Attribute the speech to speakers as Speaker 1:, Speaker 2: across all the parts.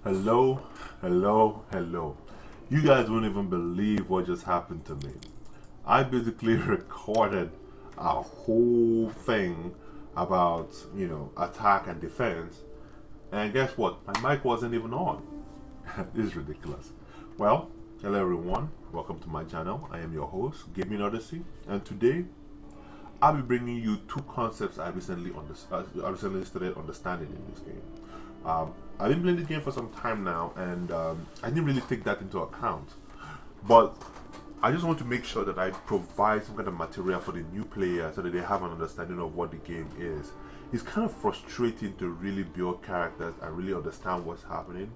Speaker 1: Hello, hello. You guys won't even believe what just happened to me. I basically recorded a whole thing about, attack and defense, and guess what? My mic wasn't even on. This is ridiculous. Well, hello everyone. Welcome to my channel. I am your host, Gaming Odyssey, and today I'll be bringing you two concepts I recently started understanding in this game. I've been playing this game for some time now, and I didn't really take that into account. But I just want to make sure that I provide some kind of material for the new player so that they have an understanding of what the game is. It's kind of frustrating to really build characters and really understand what's happening,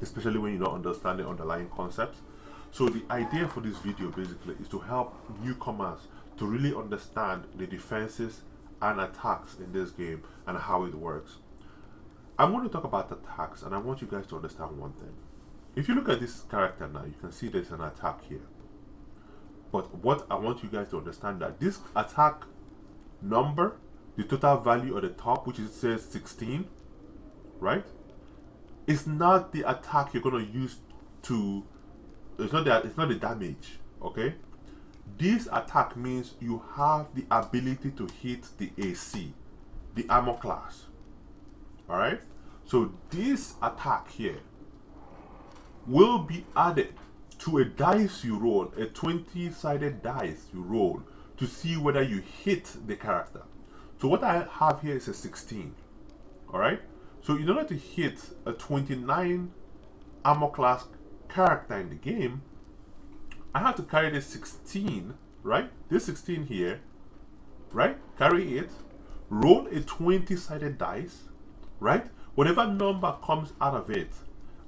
Speaker 1: especially when you don't understand the underlying concepts. So the idea for this video basically is to help newcomers to really understand the defenses and attacks in this game and how it works. I'm going to talk about attacks, and I want you guys to understand one thing. If you look at this character now, you can see there's an attack here. But what I want you guys to understand that this attack number, the total value at the top, which says 16, right? It's not the attack you're going to use to. It's not the damage, okay? This attack means you have the ability to hit the AC, the armor class. Alright? So this attack here will be added to a dice you roll, a 20-sided dice you roll to see whether you hit the character. So what I have here is a 16. Alright? So in order to hit a 29 armor class character in the game, I have to carry this 16, right? This 16 here, right? Carry it, roll a 20-sided dice, right? Whatever number comes out of it,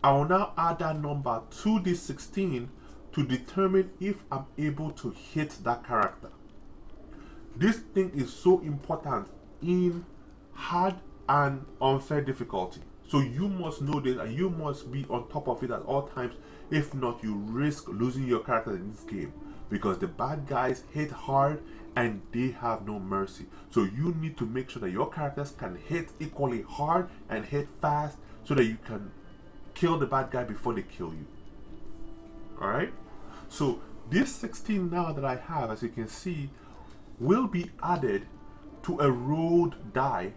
Speaker 1: I will now add that number to this 16 to determine if I'm able to hit that character. This thing is so important in hard and unfair difficulty. So you must know this and you must be on top of it at all times. If not, you risk losing your character in this game, because the bad guys hit hard and they have no mercy. So you need to make sure that your characters can hit equally hard and hit fast so that you can kill the bad guy before they kill you. Alright? So this 16 now that I have, as you can see, will be added to a rolled die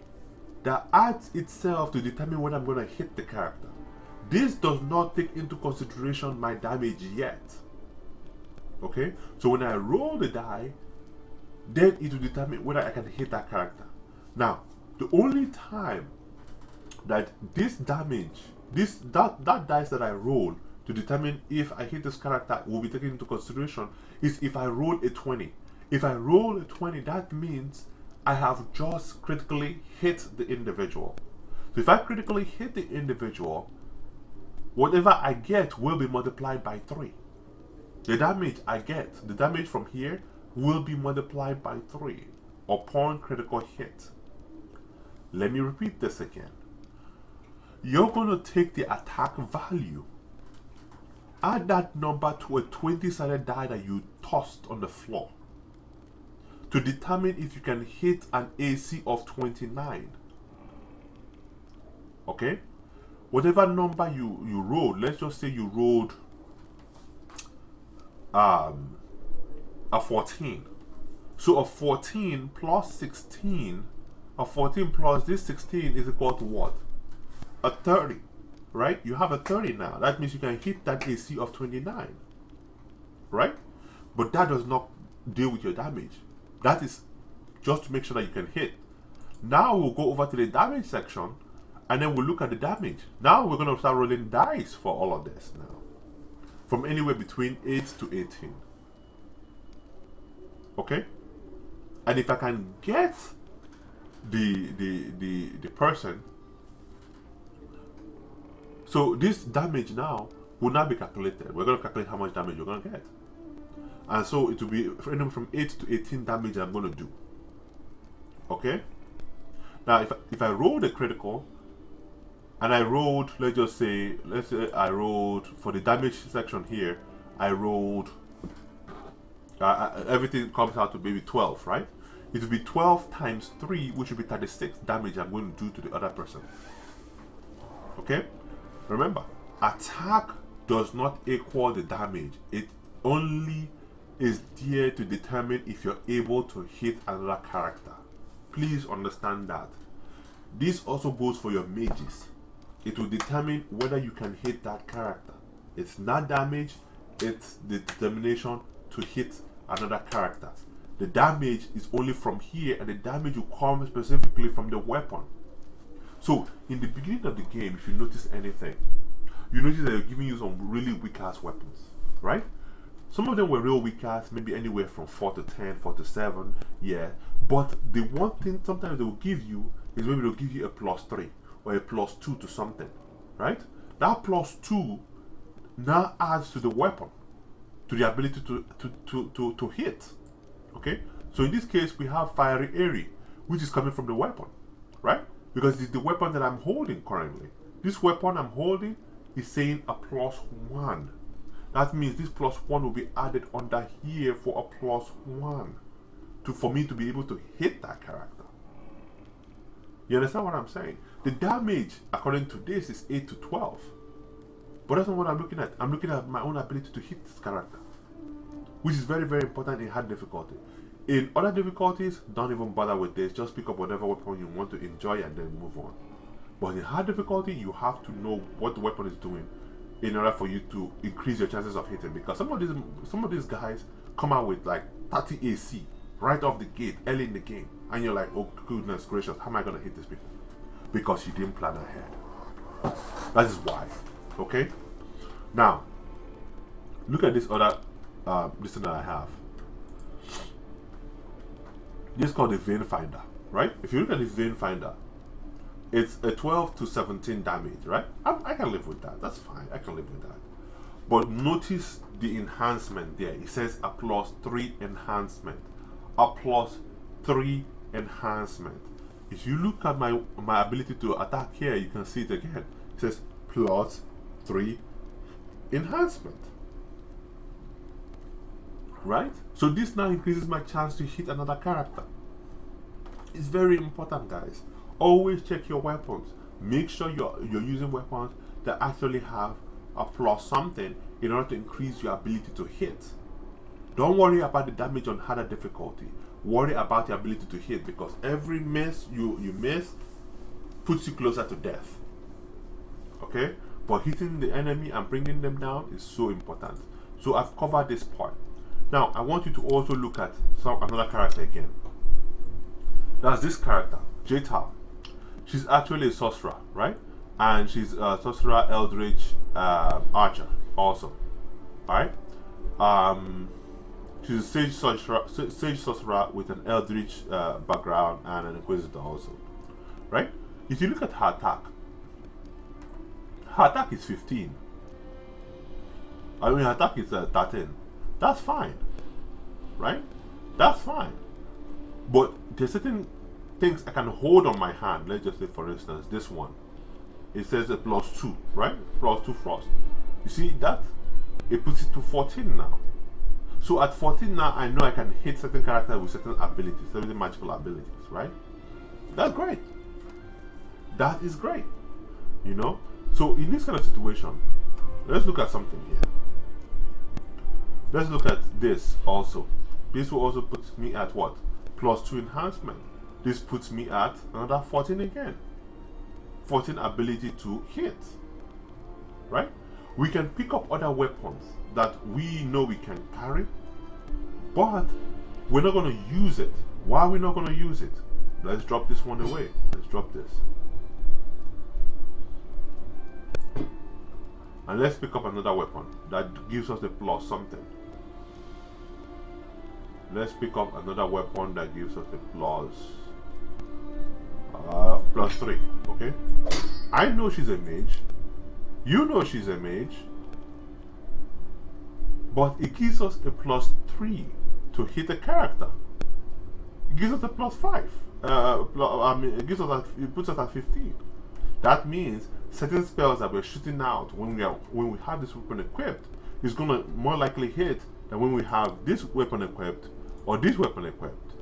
Speaker 1: that adds itself to determine when I'm going to hit the character. This does not take into consideration my damage yet. Okay? So when I roll the die, then it will determine whether I can hit that character. Now, the only time that this damage, that dice that I roll to determine if I hit this character will be taken into consideration is if I roll a 20. If I roll a 20, that means I have just critically hit the individual. So if I critically hit the individual, whatever I get will be multiplied by 3. The damage I get, the damage from here, will be multiplied by 3 upon critical hit. Let me repeat this again. You're going to take the attack value, add that number to a 20-sided die that you tossed on the floor to determine if you can hit an AC of 29. Okay? Whatever number you rolled, let's just say you rolled a 14. So a 14 plus 16, a 14 plus this 16 is equal to what? A 30, right? You have a 30 now. That means you can hit that AC of 29, right? But that does not deal with your damage. That is just to make sure that you can hit. Now we'll go over to the damage section and then we'll look at the damage. Now we're going to start rolling dice for all of this now. From anywhere between 8 to 18. Okay? And if I can get the person, so this damage now will not be calculated. We're going to calculate how much damage you're going to get. And so it will be from 8 to 18 damage I'm going to do. Okay? Now if I rolled a critical and I rolled, let's say I rolled for the damage section here, I rolled everything comes out to maybe 12, right? It will be 12 times 3, which will be 36 damage I'm going to do to the other person. Okay? Remember, attack does not equal the damage. It only is there to determine if you're able to hit another character. Please understand that. This also goes for your mages. It will determine whether you can hit that character. It's not damage, it's the determination to hit another character. The damage is only from here, and the damage will come specifically from the weapon. So, in the beginning of the game, if you notice anything, you notice that they're giving you some really weak ass weapons, right? Some of them were real weak ass, maybe anywhere from 4 to 10, 4 to 7, yeah. But the one thing sometimes they will give you is maybe they'll give you a +3 or a +2 to something, right? That +2 now adds to the weapon, to the ability to hit, okay? So in this case, we have Fiery Area, which is coming from the weapon, right? Because it's the weapon that I'm holding currently. This weapon I'm holding is saying a +1. That means this +1 will be added under here for a +1 for me to be able to hit that character. You understand what I'm saying? The damage, according to this, is 8 to 12. But that's not what I'm looking at. I'm looking at my own ability to hit this character, which is very, very important in hard difficulty. In other difficulties, don't even bother with this. Just pick up whatever weapon you want to enjoy and then move on. But in hard difficulty, you have to know what the weapon is doing in order for you to increase your chances of hitting. Because some of these guys come out with like 30 AC right off the gate, early in the game, and you're like, oh goodness gracious, how am I gonna hit these people? Because you didn't plan ahead. That is why. Okay? Now, look at this other this thing that I have. This is called the Vein Finder, right? If you look at the Vein Finder, it's a 12 to 17 damage, right? I can live with that. That's fine. I can live with that. But notice the enhancement there. It says a +3 enhancement. A +3 enhancement. If you look at my ability to attack here, you can see it again. It says +3 enhancement. Right? So this now increases my chance to hit another character. It's very important, guys. Always check your weapons. Make sure you're using weapons that actually have a plus something in order to increase your ability to hit. Don't worry about the damage on harder difficulty. Worry about your ability to hit, because every miss you miss puts you closer to death. Okay? But hitting the enemy and bringing them down is so important. So I've covered this part. Now I want you to also look at another character again. That's this character, Jtal. She's actually a sorcerer, right? And she's a sorcerer Eldritch archer also. Alright? She's a sage sorcerer with an Eldritch background and an Inquisitor also. Right? If you look at her attack is 15. I mean, her attack is 13. That's fine. Right? That's fine. But there's certain things I can hold on my hand. Let's just say, for instance, this one. It says a +2, right? +2 frost. You see that? It puts it to 14 now. So at 14 now, I know I can hit certain characters with certain abilities, certain magical abilities, right? That's great. That is great. You know? So in this kind of situation, let's look at something here. Let's look at this also. This will also put me at what? +2 enhancement. This puts me at another 14 again. 14 ability to hit. Right? We can pick up other weapons that we know we can carry, but we're not going to use it. Why are we not going to use it? Let's drop this one away. Let's drop this. And let's pick up another weapon that gives us a plus something. Let's pick up another weapon that gives us a +3, okay? I know she's a mage. You know she's a mage. But it gives us a +3 to hit a character. It gives us a +5. It puts us at 15. That means certain spells that we're shooting out when we have this weapon equipped is gonna more likely hit than when we have this weapon equipped or this weapon equipped.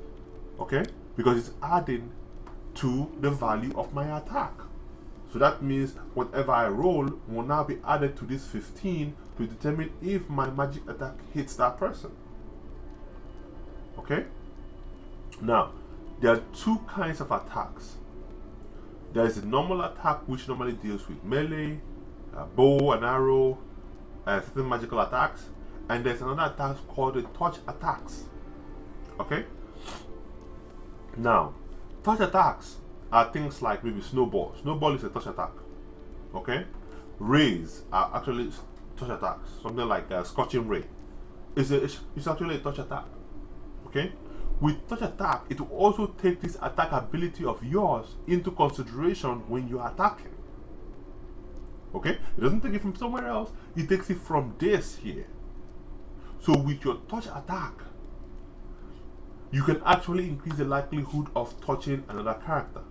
Speaker 1: Okay? Because it's adding to the value of my attack. So that means whatever I roll will now be added to this 15 to determine if my magic attack hits that person. Okay? Now, there are two kinds of attacks. There is a normal attack which normally deals with melee, bow and arrow, certain magical attacks, and there's another attack called the touch attacks. Okay? Now, touch attacks are things like maybe snowball. Snowball is a touch attack. Okay? Rays are actually touch attacks. Something like scorching ray. It's actually a touch attack. Okay? With touch attack, it will also take this attack ability of yours into consideration when you are attacking. Okay? It doesn't take it from somewhere else, it takes it from this here. So with your touch attack, you can actually increase the likelihood of touching another character,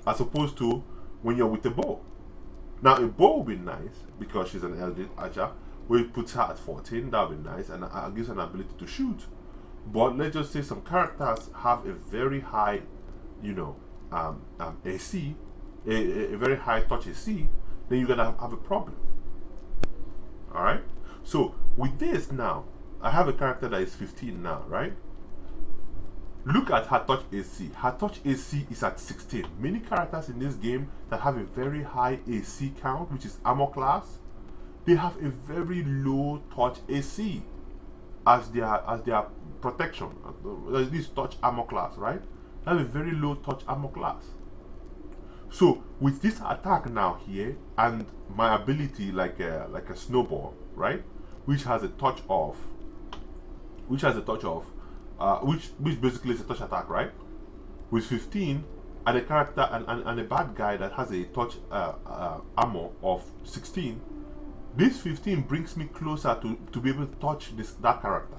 Speaker 1: as opposed to when you're with a bow. Now a bow will be nice because she's an elite archer. We put her at 14, that would be nice, and gives her an ability to shoot. But let's just say some characters have a very high, AC, a very high touch AC, then you're gonna have a problem. Alright? So with this now, I have a character that is 15 now, right? Look at her touch AC. Her touch AC is at 16. Many characters in this game that have a very high AC count, which is armor class, they have a very low touch AC as their protection. This touch armor class, right? They have a very low touch armor class. So with this attack now here and my ability like a snowball, right? Which has a touch of which basically is a touch attack, right? With 15 and a character and a bad guy that has a touch armor of 16, this 15 brings me closer to be able to touch that character.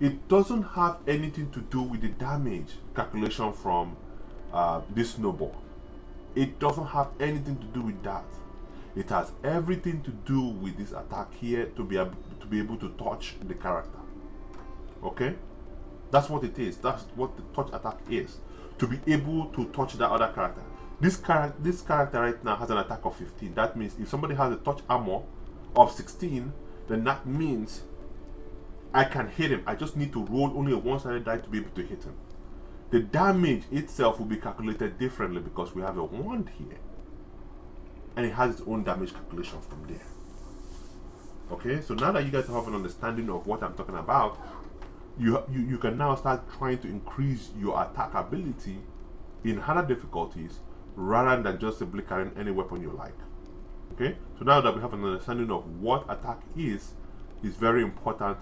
Speaker 1: It doesn't have anything to do with the damage calculation from this snowball. It doesn't have anything to do with that. It has everything to do with this attack here to be able to touch the character. Okay? That's what it is. That's what the touch attack is. To be able to touch that other character. This character right now has an attack of 15. That means if somebody has a touch armor of 16, then that means I can hit him. I just need to roll only a one-sided die to be able to hit him. The damage itself will be calculated differently because we have a wand here. And it has its own damage calculation from there. Okay, so now that you guys have an understanding of what I'm talking about, you can now start trying to increase your attack ability in harder difficulties rather than just simply carrying any weapon you like. Okay, so now that we have an understanding of what attack is very important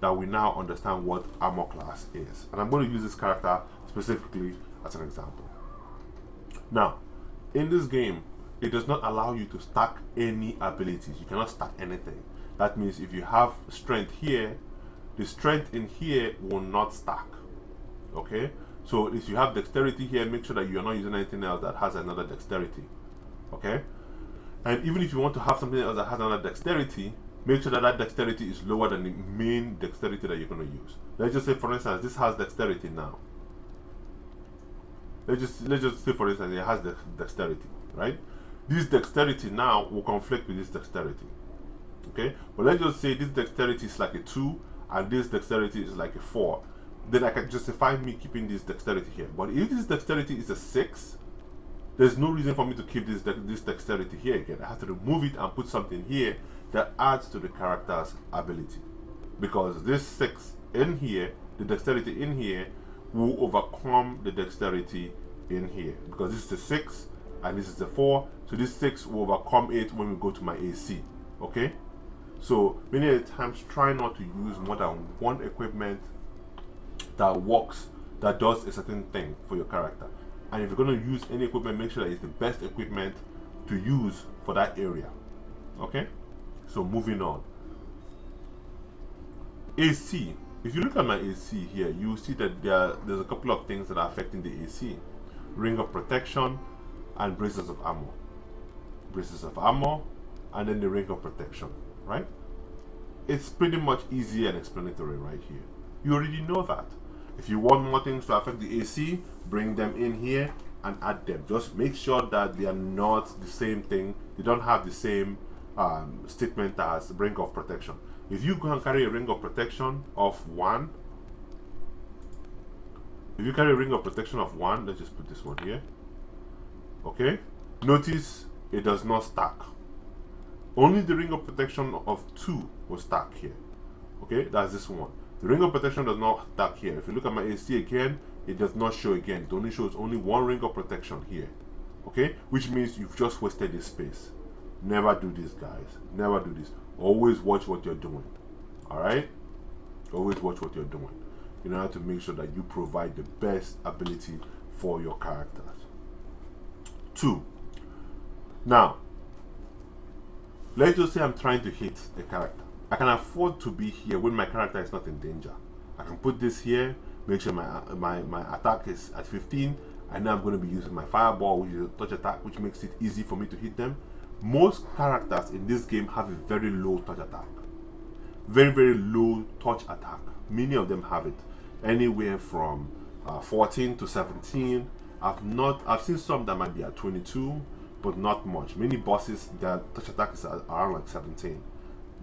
Speaker 1: that we now understand what armor class is. And I'm going to use this character specifically as an example. Now, in this game, it does not allow you to stack any abilities. You cannot stack anything. That means if you have strength here, the strength in here will not stack. Okay? So if you have dexterity here, make sure that you are not using anything else that has another dexterity. Okay? And even if you want to have something else that has another dexterity, make sure that that dexterity is lower than the main dexterity that you're going to use. Let's just say, for instance, this has dexterity now. Let's just say, for instance, it has dexterity, right? This dexterity now will conflict with this dexterity. Okay? But let's just say this dexterity is like a 2 and this dexterity is like a 4. Then I can justify me keeping this dexterity here. But if this dexterity is a 6, there's no reason for me to keep this dexterity here again. I have to remove it and put something here that adds to the character's ability. Because this 6 in here, the dexterity in here, will overcome the dexterity in here. Because this is a 6 and this is a 4, so this 6 will overcome it when we go to my AC. Okay? So many times try not to use more than one equipment that works, that does a certain thing for your character. And if you're going to use any equipment, make sure that it's the best equipment to use for that area. Okay? So moving on. AC. If you look at my AC here, you will see that there's a couple of things that are affecting the AC. Ring of protection and braces of armor. Braces of armor and then the ring of protection, right? It's pretty much easy and explanatory right here. You already know that. If you want more things to affect the AC, bring them in here and add them. Just make sure that they are not the same thing. They don't have the same statement as ring of protection. If you go and carry a ring of protection of 1, if you carry a ring of protection of 1, let's just put this one here. Okay, notice it does not stack. Only the ring of protection of 2 will stack here. Okay, that's this one. The ring of protection does not stack here. If you look at my AC again, it does not show again. It only shows only 1 ring of protection here. Okay, which means you've just wasted this space. Never do this, guys. Never do this. Always watch what you're doing. Alright? Always watch what you're doing in order to make sure that you provide the best ability for your characters. 2. Now, let's just say I'm trying to hit a character. I can afford to be here when my character is not in danger. I can put this here, make sure my attack is at 15. I know I'm going to be using my fireball, which is a touch attack, which makes it easy for me to hit them. Most characters in this game have a very low touch attack. Very, very low touch attack. Many of them have it. Anywhere from 14 to 17. I've seen some that might be at 22, but not much. Many bosses, their touch attack is around like 17.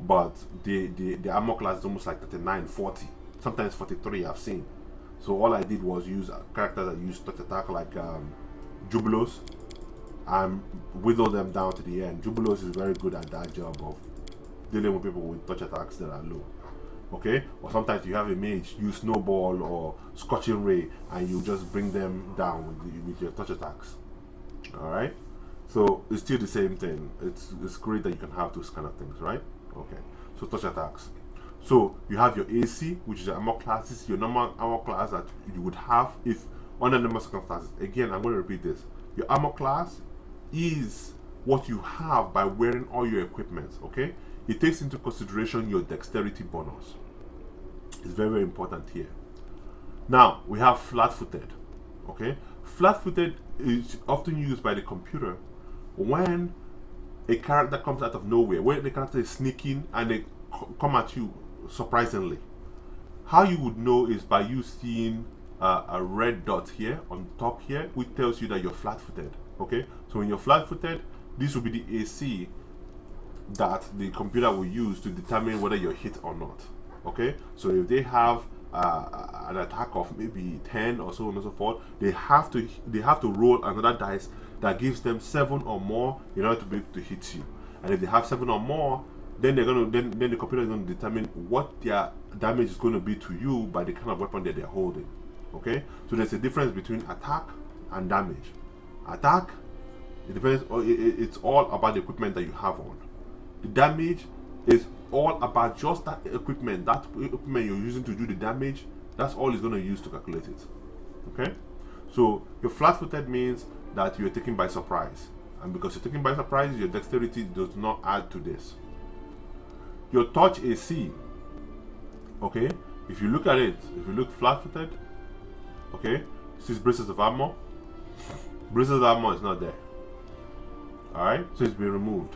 Speaker 1: But the armor class is almost like 39, 40. Sometimes 43 I've seen. So all I did was use characters that use touch attack like Jubilos, and whittle them down to the end. Jubilos is very good at that job of dealing with people with touch attacks that are low. Okay? Or sometimes you have a mage use Snowball or Scorching Ray and you just bring them down with your touch attacks. Alright? So it's still the same thing. It's great that you can have those kind of things, right? Okay. So touch attacks. So you have your AC, which is your armor class. This is your normal armor class that you would have if under normal circumstances. Again, I'm going to repeat this. Your armor class is what you have by wearing all your equipment. Okay? It takes into consideration your dexterity bonus. It's very, very important here. Now we have flat-footed. Okay? Flat-footed is often used by the computer when a character comes out of nowhere, when the character is sneaking and they come at you surprisingly. How you would know is by you seeing a red dot here on top here, which tells you that you're flat-footed. Okay, so when you're flat-footed, this will be the AC that the computer will use to determine whether you're hit or not. Okay, so if they have an attack of maybe 10 or so on and so forth, they have to roll another dice that gives them 7 or more in order to be able to hit you. And if they have 7 or more, then then the computer is going to determine what their damage is going to be to you by the kind of weapon that they're holding. Okay, so there's a difference between attack and damage. Attack, it depends. It's all about the equipment that you have on. The damage is all about just that equipment you're using to do the damage. That's all it's going to use to calculate it. Okay, so your flat-footed means that you're taken by surprise, and because you're taken by surprise, your dexterity does not add to this. Your touch AC, okay, if you look at it, if you look flat-footed, okay, 6 braces of armor. Braces of armor is not there. Alright, so it's been removed.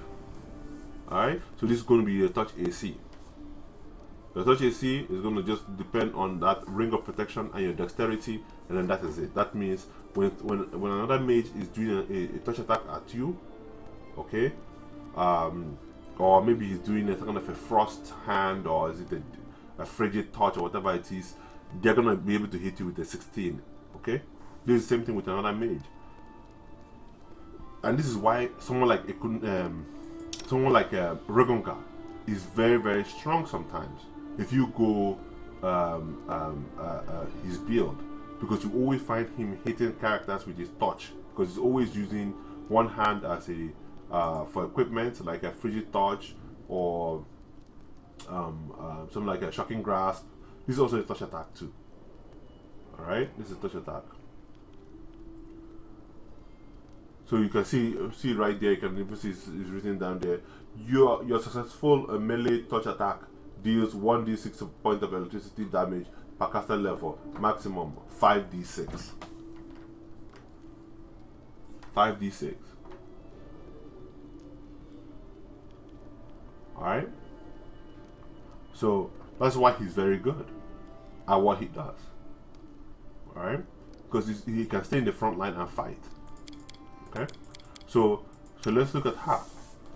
Speaker 1: Alright, so this is going to be your touch AC. Your touch AC is going to just depend on that ring of protection and your dexterity, and then that is it. That means when another mage is doing a touch attack at you, okay, or maybe he's doing a kind of a frost hand, or is it a frigid touch, or whatever it is, they're going to be able to hit you with a 16. Okay, this is the same thing with another mage. And this is why someone like Regonga is very, very strong sometimes. If you go his build, because you always find him hitting characters with his touch, because he's always using one hand as a for equipment like a frigid touch or something like a shocking grasp. This is also a touch attack too. All right, this is a touch attack. So you can see right there. You can even see it's written down there. Your successful melee touch attack deals 1d6 point of electricity damage per caster level, maximum 5d6. 5d6. Alright? So that's why he's very good at what he does. Alright? Because he can stay in the front line and fight. Okay, so let's look at her.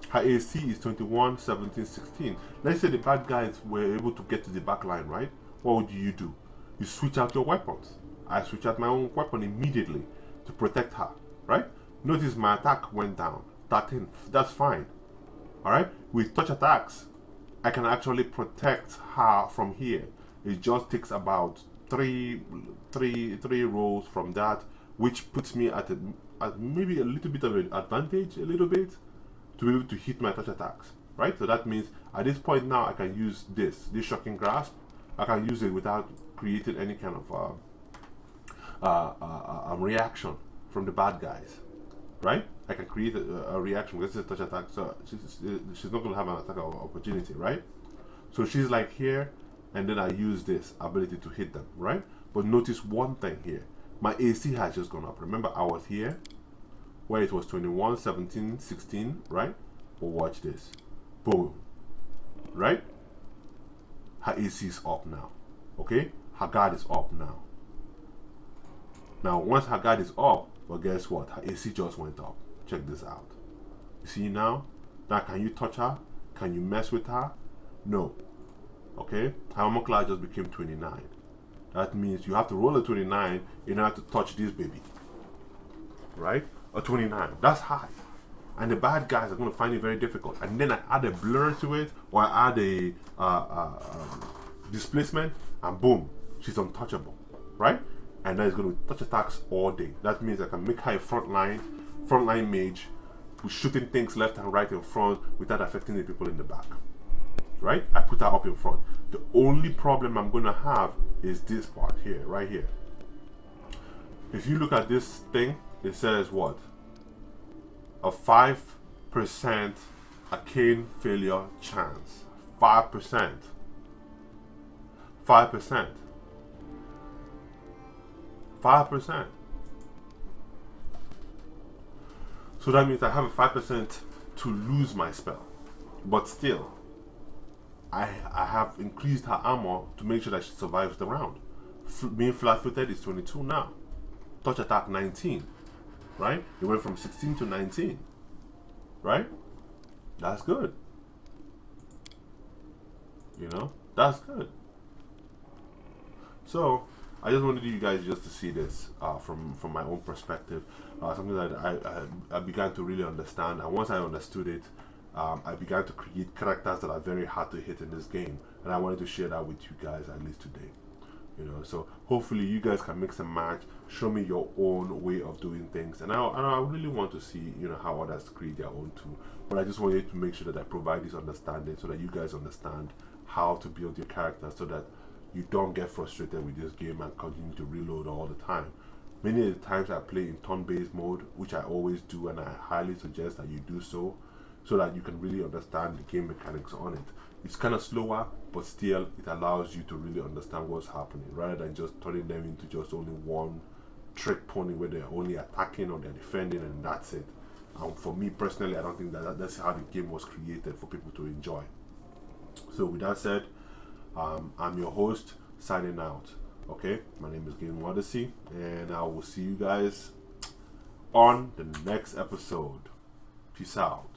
Speaker 1: Her AC is 21, 17, 16. Let's say the bad guys were able to get to the back line, right? What would you do? You switch out your weapons. I switch out my own weapon immediately to protect her, right? Notice my attack went down. That's fine. Alright? With touch attacks, I can actually protect her from here. It just takes about three rolls from that, which puts me at maybe a little bit of an advantage, to be able to hit my touch attacks, right? So that means at this point now I can use this shocking grasp. I can use it without creating any kind of reaction from the bad guys, right? I can create a reaction because it's a touch attack, so she's not going to have an attack of opportunity, right? So she's like here, and then I use this ability to hit them, right? But notice one thing here. My AC has just gone up. Remember, I was here where it was 21, 17, 16, right? But watch this. Boom. Right? Her AC is up now. Okay? Her guard is up now. Now, once her guard is up, well, guess what? Her AC just went up. Check this out. You see now? Now, can you touch her? Can you mess with her? No. Okay? Her armor class just became 29. That means you have to roll a 29 in order to touch this baby. Right? A 29. That's high. And the bad guys are going to find it very difficult. And then I add a blur to it, or I add a displacement, and boom, she's untouchable. Right? And that is going to touch attacks all day. That means I can make her a frontline mage who's shooting things left and right in front without affecting the people in the back. Right? I put her up in front. The only problem I'm going to have is this part here, right here. If you look at this thing, it says what? A 5% arcane failure chance. 5%. 5%. 5%. So that means I have a 5% to lose my spell. But still, I have increased her armor to make sure that she survives the round. Being flat-footed is 22 now. Touch attack 19. Right? It went from 16 to 19. Right? That's good. You know? That's good. So, I just wanted you guys just to see this from my own perspective. Something that I began to really understand. And once I understood it, I began to create characters that are very hard to hit in this game. And I wanted to share that with you guys at least today. You know, so hopefully you guys can mix and match, show me your own way of doing things, and I really want to see, you know, how others create their own too. But I just wanted to make sure that I provide this understanding so that you guys understand how to build your character, so that you don't get frustrated with this game and continue to reload all the time. Many of the times I play in turn-based mode, which I always do, and I highly suggest that you do so that you can really understand the game mechanics on it. It's kind of slower, but still it allows you to really understand what's happening, rather than just turning them into just only one trick pony where they're only attacking or they're defending and that's it. And for me personally, I don't think that's how the game was created for people to enjoy. So with that said, I'm your host, signing out. Okay, my name is Game Odyssey, and I will see you guys on the next episode. Peace out.